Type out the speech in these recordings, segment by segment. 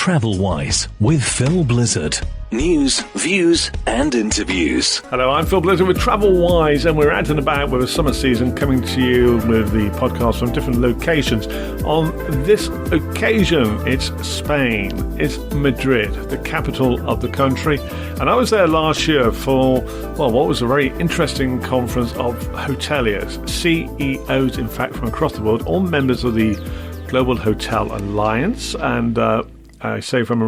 TravelWise with Phil Blizzard. News, views and interviews. Hello, I'm Phil Blizzard with TravelWise, and we're out and about with the summer season, coming to you with the podcast from different locations. On this occasion, it's Spain. It's Madrid, the capital of the country. And I was there last year for, what was a very interesting conference of hoteliers, CEOs, in fact, from across the world, all members of the Global Hotel Alliance, and I say from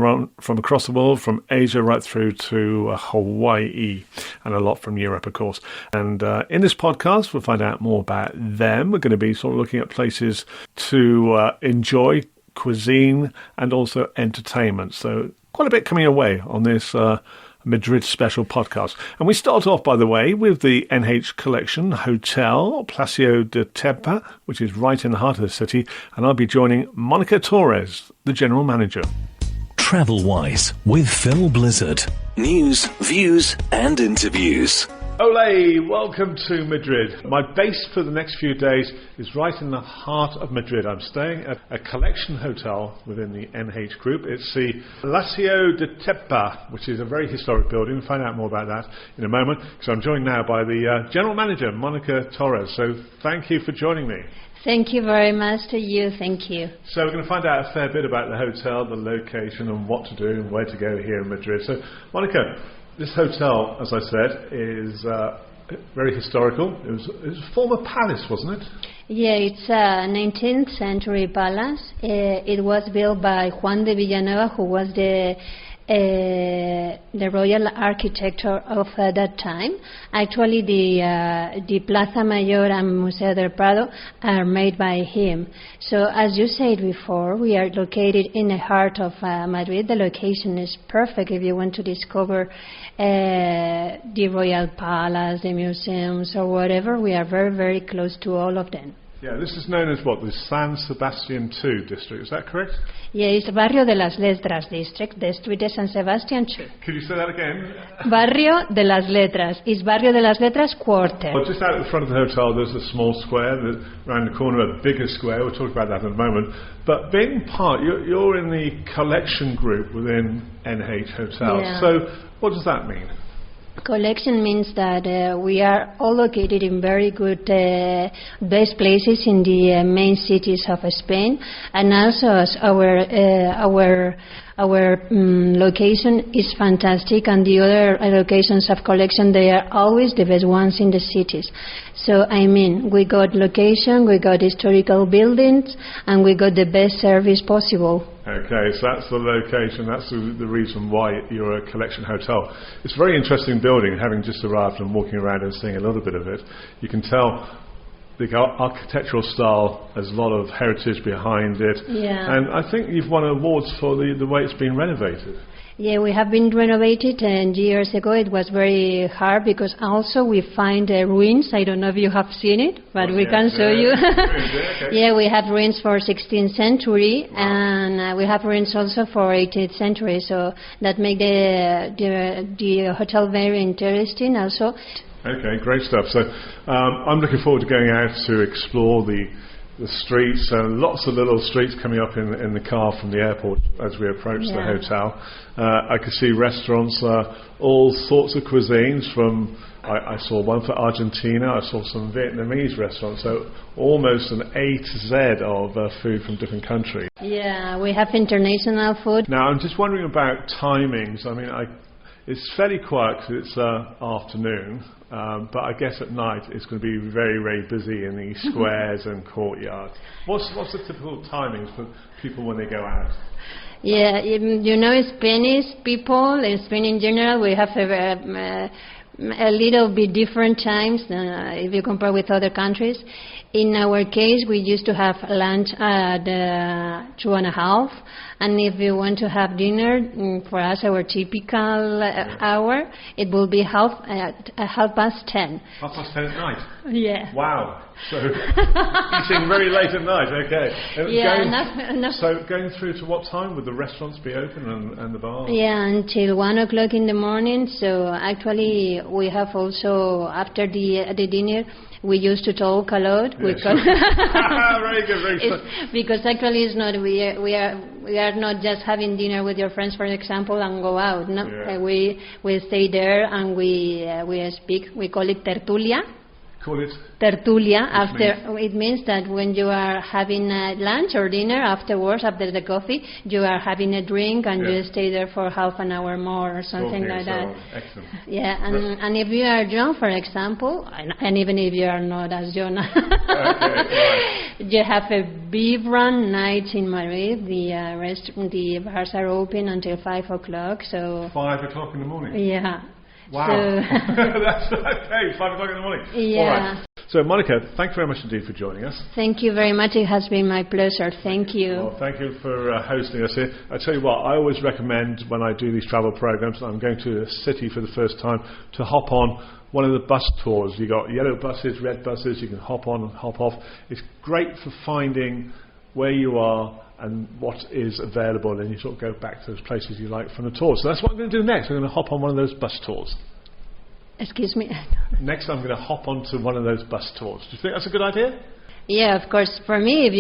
across the world, from Asia right through to Hawaii, and a lot from Europe, of course. And in this podcast, we'll find out more about them. We're going to be sort of looking at places to enjoy, cuisine, and also entertainment. So quite a bit coming away on this Madrid special podcast. And we start off, by the way, with the NH Collection Hotel, Palacio de Tepa, which is right in the heart of the city. And I'll be joining Monica Torres, the general manager. TravelWise with Phil Blizzard. News, views and interviews. Ole, welcome to Madrid. My base for the next few days is right in the heart of Madrid. I'm staying at a collection hotel within the NH Group. It's the Palacio de Tepa, which is a very historic building. We'll find out more about that in a moment. So I'm joined now by the General Manager, Monica Torres. So thank you for joining me. Thank you very much to you. Thank you. So we're going to find out a fair bit about the hotel, the location and what to do and where to go here in Madrid. So Monica, this hotel, as I said, is very historical. It was a former palace, wasn't it? Yeah, it's a 19th century palace. It was built by Juan de Villanueva, who was the royal architect of that time. Actually, the Plaza Mayor and Museo del Prado are made by him. So, as you said before, we are located in the heart of Madrid. The location is perfect if you want to discover the royal palace, the museums, or whatever. We are very, very close to all of them. Yeah, this is known as what, the San Sebastian II district, is that correct? Yeah, it's Barrio de las Letras district, the street de San Sebastian II. Could you say that again? Barrio de las Letras, it's Barrio de las Letras quarter. Well, just out at the front of the hotel there's a small square, around the corner a bigger square, we'll talk about that in a moment. But being you're in the collection group within NH Hotels, yeah. So what does that mean? Collection means that we are all located in very good best places in the main cities of Spain, and also as our location is fantastic, and the other locations of collection, they are always the best ones in the cities. So I mean, we got location, we got historical buildings, and we got the best service possible. Okay, so that's the location, that's the reason why you're a collection hotel. It's a very interesting building, having just arrived and walking around and seeing a little bit of it. You can tell the architectural style, there's a lot of heritage behind it. Yeah. And I think you've won awards for the way it's been renovated. Yeah, we have been renovated, and years ago it was very hard because also we find ruins. I don't know if you have seen it, but we can show you. Okay. Yeah, we have ruins for 16th century, wow. And we have ruins also for 18th century, so that make the hotel very interesting also. Okay, great stuff. So I'm looking forward to going out to explore the streets, lots of little streets coming up in the car from the airport as we approach the hotel. I could see restaurants, all sorts of cuisines from, I saw one for Argentina, I saw some Vietnamese restaurants, so almost an A to Z of food from different countries. Yeah, we have international food. Now I'm just wondering about timings. I mean, it's fairly quiet because it's afternoon, but I guess at night it's going to be very, very busy in the squares and courtyards. What's the typical timings for people when they go out? Yeah, you know, Spanish people, in Spain in general, we have a little bit different times if you compare with other countries. In our case, we used to have lunch at 2:30, and if you want to have dinner, for us, our typical hour, it will be 10:30. 10:30 at night? Yeah. Wow. So, eating very late at night, okay. So going through to what time would the restaurants be open and the bars? Yeah, until 1 o'clock in the morning. So actually we have also, after the dinner, we used to talk a lot We call very good, very good. Because actually it's not, we are not just having dinner with your friends, for example, and go out. No, we stay there and we speak. We call it tertulia. Call it tertulia. It means that when you are having lunch or dinner afterwards, after the coffee, you are having a drink and you stay there for half an hour more or something like that. Excellent. Yeah, and if you are young, for example, and even if you are not as young, you have a vibrant night in Madrid. The bars are open until 5 o'clock. So 5 o'clock in the morning. Yeah. Wow. That's okay, 5 o'clock in the morning. Yeah. All right. So, Monica, thank you very much indeed for joining us. Thank you very much. It has been my pleasure. Thank you. Well, thank you for hosting us here. I tell you what, I always recommend when I do these travel programs, I'm going to a city for the first time, to hop on one of the bus tours. You got yellow buses, red buses, you can hop on and hop off. It's great for finding where you are and what is available, and you sort of go back to those places you like from the tour. So that's what I'm going to do next. I'm going to hop on one of those bus tours. Excuse me? Next I'm going to hop onto one of those bus tours. Do you think that's a good idea? Yeah, of course. For me, if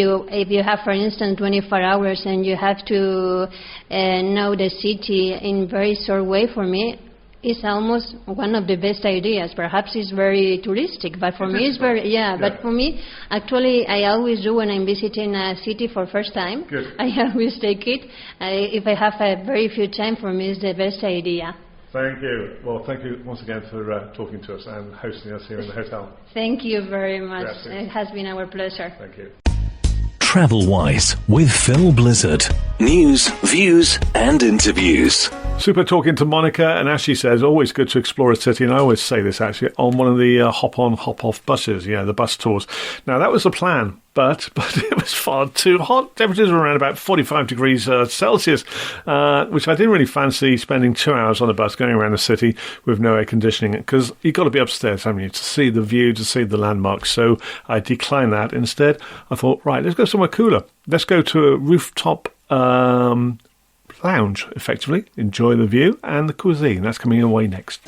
you have, for instance, 24 hours and you have to know the city in very short way, for me, it's almost one of the best ideas. Perhaps it's very touristic, but for me it's very, but for me, actually, I always do when I'm visiting a city for first time. Good. I always take it. If I have a very few time, for me it's the best idea. Thank you. Well, thank you once again for talking to us and hosting us here in the hotel. Thank you very much. Gracias. It has been our pleasure. Thank you. TravelWise with Phil Blizzard. News, views and interviews. Super talking to Monica, and as she says, always good to explore a city, and I always say this actually, on one of the hop-on, hop-off buses, the bus tours. Now, that was the plan, but it was far too hot. Temperatures were around about 45 degrees Celsius, which I didn't really fancy spending 2 hours on a bus going around the city with no air conditioning, because you've got to be upstairs, haven't you, to see the view, to see the landmarks. So I declined that. Instead, I thought, right, let's go somewhere cooler. Let's go to a rooftop lounge, effectively, enjoy the view and the cuisine. That's coming your way next.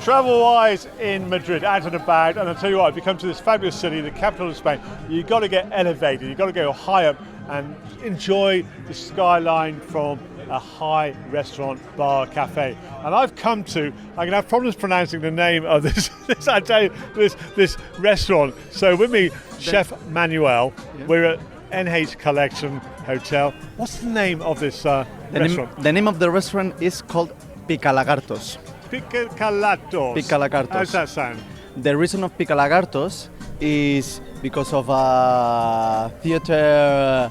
TravelWise in Madrid, out and about, and I'll tell you what, if you come to this fabulous city, the capital of Spain, you've got to get elevated, you've got to go high up and enjoy the skyline from a high restaurant, bar, cafe. And I'm going to have problems pronouncing the name of this I tell you, this restaurant. So with me, Chef Manuel, we're at NH Collection Hotel. What's the name of this restaurant? The name of the restaurant is called Picalagartos. Picalagartos. Picalagartos. How's that sound? The reason of Picalagartos is because of a theater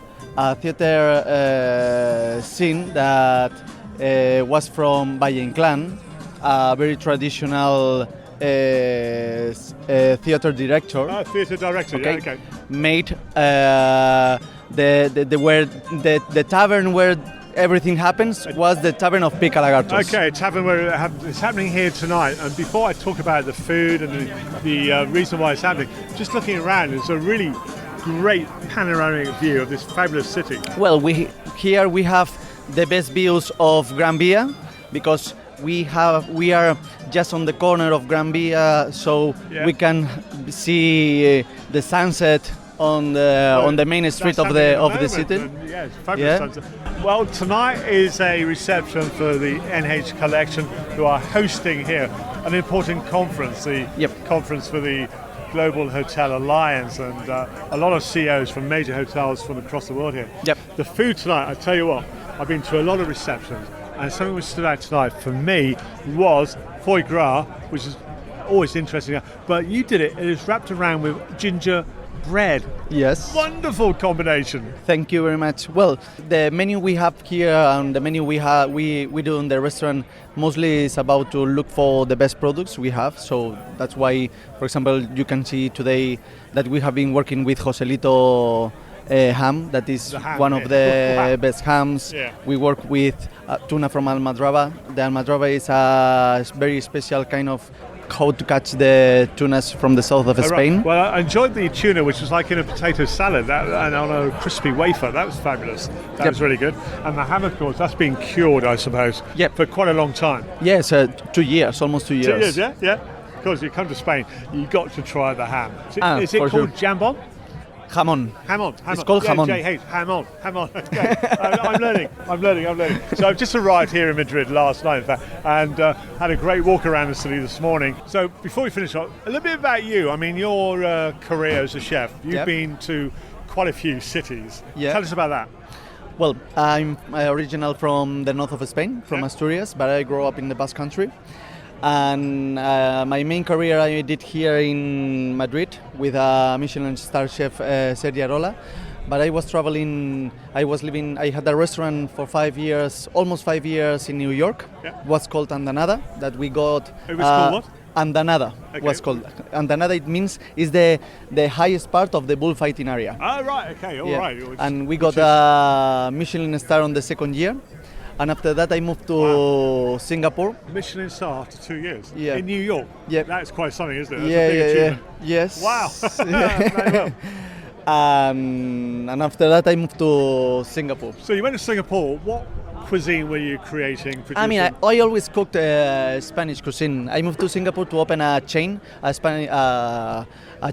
scene that was from Valle Inclán, a very traditional theater director. Theater director, okay. Made the tavern where everything happens was the tavern of Picalagartos. Okay, a tavern where it's happening here tonight. And before I talk about the food and the reason why it's happening, just looking around, it's a really great panoramic view of this fabulous city. Well, we have the best views of Gran Via, because we are just on the corner of Gran Via, so we can see the sunset on the main street of the city. Yes, fabulous sunset. Well, tonight is a reception for the NH Collection, who are hosting here an important conference, the conference for the Global Hotel Alliance, and a lot of CEOs from major hotels from across the world here. Yep. The food tonight, I tell you what, I've been to a lot of receptions, and something which stood out tonight for me was foie gras, which is always interesting. But you did it, it is wrapped around with ginger bread. Yes. Wonderful combination. Thank you very much. Well, the menu we have here and the menu we do in the restaurant mostly is about to look for the best products we have. So that's why, for example, you can see today that we have been working with Joselito ham. That is one of the best hams. Yeah. We work with tuna from Almadraba. The Almadraba is a very special kind of how to catch the tunas from the south of Spain. Right. Well, I enjoyed the tuna, which was like in a potato salad and on a crispy wafer. That was fabulous. That was really good. And the ham, of course, that's been cured, I suppose, for quite a long time. Yes, 2 years, almost 2 years. 2 years, yeah. Of course, you come to Spain, you've got to try the ham. Is it called jambon? Jamón. Jamón. It's called jamón. JH, jamón. Okay. I'm learning. So I've just arrived here in Madrid last night, in fact, and had a great walk around the city this morning. So before we finish up, a little bit about you. I mean, your career as a chef, you've been to quite a few cities. Tell us about that. Well, I'm original from the north of Spain, from Asturias, but I grew up in the Basque Country. And my main career I did here in Madrid with a Michelin star chef, Sergio Arola. But I was traveling, I had a restaurant for 5 years, almost 5 years in New York. It was called Andanada, that we got... It was called what? Andanada was called. Andanada, it means is the highest part of the bullfighting area. Oh, right, okay, all right. And we got a Michelin star on the second year. And after that, I moved to Singapore. Michelin star after 2 years? Yeah. In New York? Yeah. That's quite something, isn't it? That's a big achievement. Yes. Wow. Very well. And after that, I moved to Singapore. So you went to Singapore. What cuisine were you creating? I mean, I always cooked Spanish cuisine. I moved to Singapore to open a chain, a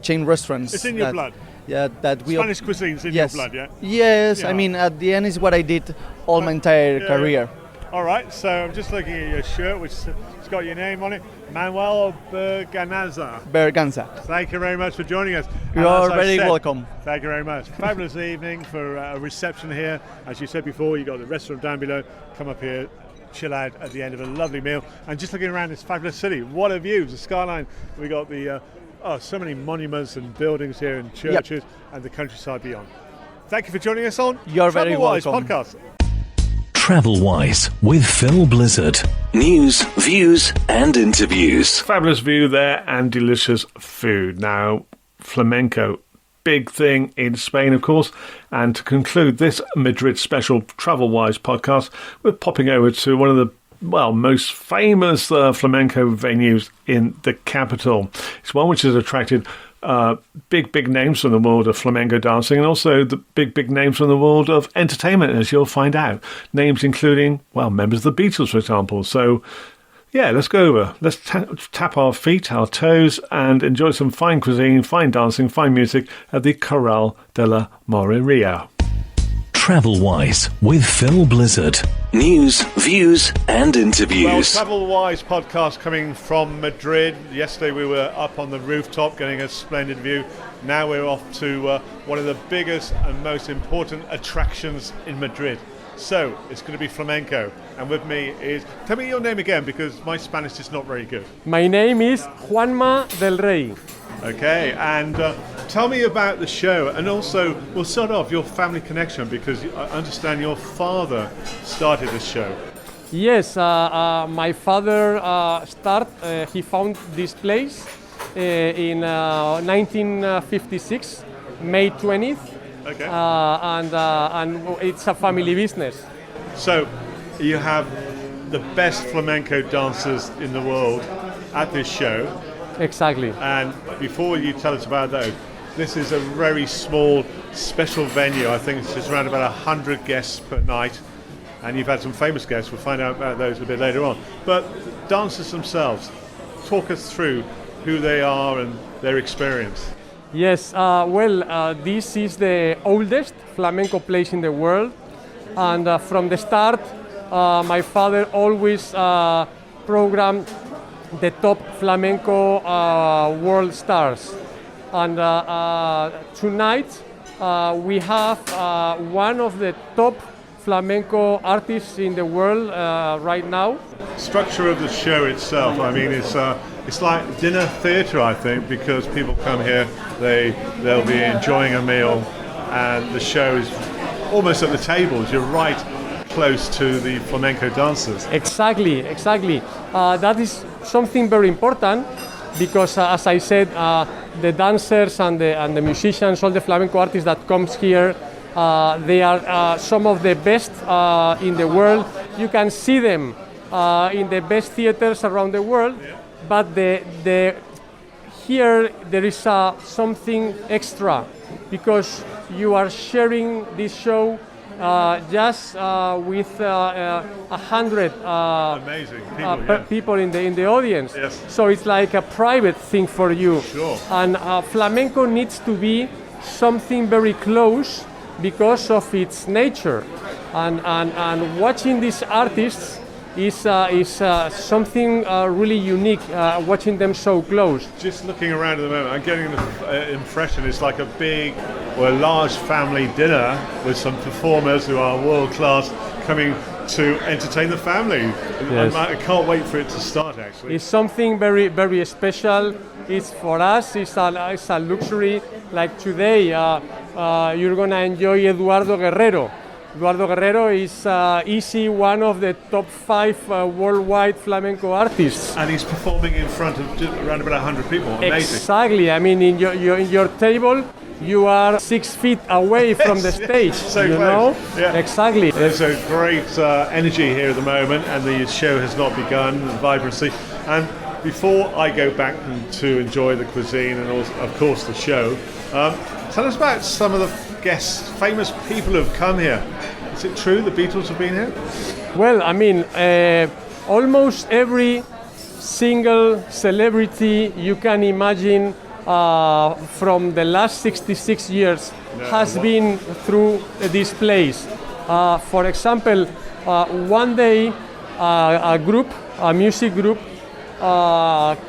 chain restaurants. It's in your blood. Yeah, that we Spanish cuisine's in your blood, yeah? Yes, yeah. I mean, at the end is what I did all my entire career. All right, so I'm just looking at your shirt, which has got your name on it, Manuel Berganza. Thank you very much for joining us. You're very welcome. Thank you very much. Fabulous evening for a reception here. As you said before, you got the restaurant down below. Come up here, chill out at the end of a lovely meal. And just looking around this fabulous city, what a view, the skyline. We got the so many monuments and buildings here and churches and the countryside beyond. Thank you for joining us on You're very welcome. podcast. TravelWise with Phil Blizzard. News, views, and interviews. Fabulous view there and delicious food. Now, flamenco, big thing in Spain, of course. And to conclude this Madrid special TravelWise podcast, we're popping over to one of the most famous flamenco venues in the capital. It's one which has attracted big names from the world of flamenco dancing, and also the big names from the world of entertainment, as you'll find out. Names including, members of the Beatles, for example. So, let's go over. Let's tap our feet, our toes, and enjoy some fine cuisine, fine dancing, fine music at the Corral Del La Moreria. TravelWise with Phil Blizzard. News, views, and interviews. Well, TravelWise podcast coming from Madrid. Yesterday we were up on the rooftop getting a splendid view. Now we're off to one of the biggest and most important attractions in Madrid. So, it's going to be flamenco. And with me is... Tell me your name again, because my Spanish is not very good. My name is Juanma del Rey. Okay, and tell me about the show, and also we'll start off your family connection, because I understand your father started the show. Yes, my father he found this place in 1956, May 20th, okay. And it's a family business. So you have the best flamenco dancers in the world at this show. Exactly. And before you tell us about those, this is a very small, special venue. I think it's just around about 100 guests per night. And you've had some famous guests. We'll find out about those a bit later on. But dancers themselves, talk us through who they are and their experience. Yes, this is the oldest flamenco place in the world. And from the start, my father always programmed the top flamenco world stars. And tonight we have one of the top flamenco artists in the world right now. Structure of the show itself, I mean, it's like dinner theatre, I think, because people come here, they'll be enjoying a meal, and the show is almost at the tables. You're right close to the flamenco dancers. Exactly. That is something very important, because as I said, the dancers and the musicians, all the flamenco artists that comes here, they are some of the best in the world. You can see them in the best theaters around the world, but here there is something extra, because you are sharing this show just with 100 amazing people in the audience. Yes. So it's like a private thing for you. Sure. And flamenco needs to be something very close because of its nature. And watching these artists is something really unique, watching them so close. Just looking around at the moment, I'm getting the impression it's like a big or a large family dinner with some performers who are world class coming to entertain the family. Yes. I can't wait for it to start, actually. It's something very, very special. It's for us, it's a luxury. Like today, you're going to enjoy Eduardo Guerrero. Eduardo Guerrero is easy one of the top 5 worldwide flamenco artists. And he's performing in front of around about 100 people. Amazing. Exactly. I mean, in your table, you are 6 feet away from the stage. So you close. know? Yeah. Exactly. There's a great energy here at the moment, and the show has not begun, the vibrancy. And before I go back to enjoy the cuisine and also, of course, the show, tell us about some of the guests, famous people who have come here. Is it true the Beatles have been here? Well, I mean, almost every single celebrity you can imagine from the last 66 years has been through this place. For example, one day a music group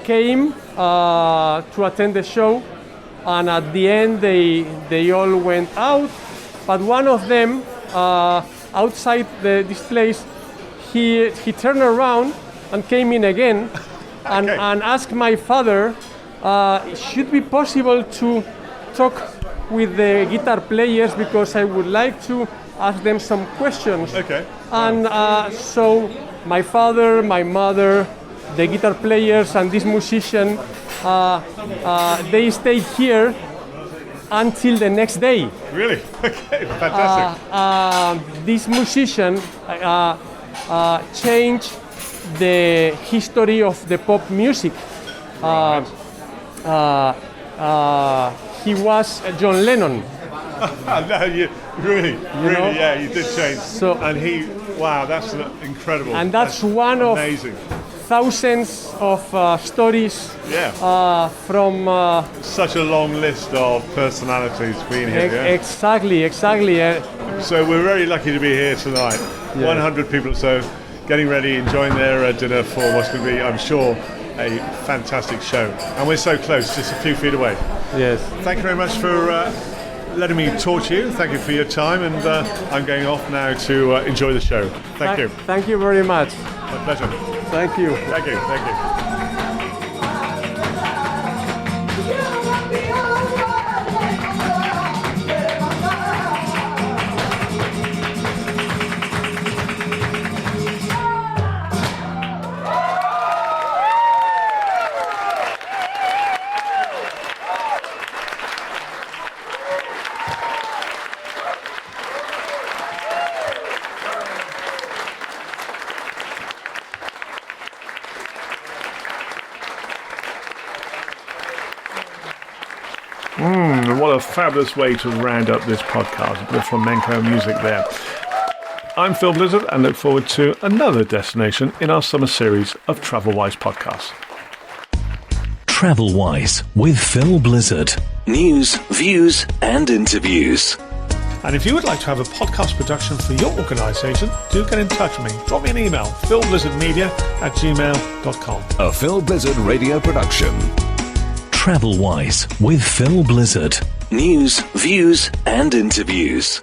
came to attend the show, and at the end they all went out, but one of them outside this place, he turned around and came in again and asked my father, should be possible to talk with the guitar players because I would like to ask them some questions. Okay. And so my father, my mother, the guitar players and this musician, they stayed here until the next day. Really? Okay, fantastic. This musician changed the history of the pop music. He was John Lennon. No, really, know? yeah, you did change. So, and wow, that's incredible. And that's one amazing. Of thousands of stories from... Such a long list of personalities being here. Exactly. So we're very lucky to be here tonight. 100 people or so getting ready, enjoying their dinner for what's going to be, I'm sure, a fantastic show. And we're so close, just a few feet away. Yes. Thank you very much for letting me talk to you. Thank you for your time, and I'm going off now to enjoy the show. Thank you. Thank you very much. My pleasure. Thank you. Thank you. What a fabulous way to round up this podcast, a bit of flamenco music there. I'm Phil Blizzard and look forward to another destination in our summer series of TravelWise podcasts. TravelWise with Phil Blizzard. News, views and interviews. And if you would like to have a podcast production for your organisation, do get in touch with me. Drop me an email, philblizzardmedia@gmail.com. A Phil Blizzard radio production. TravelWise with Phil Blizzard. News, views and interviews.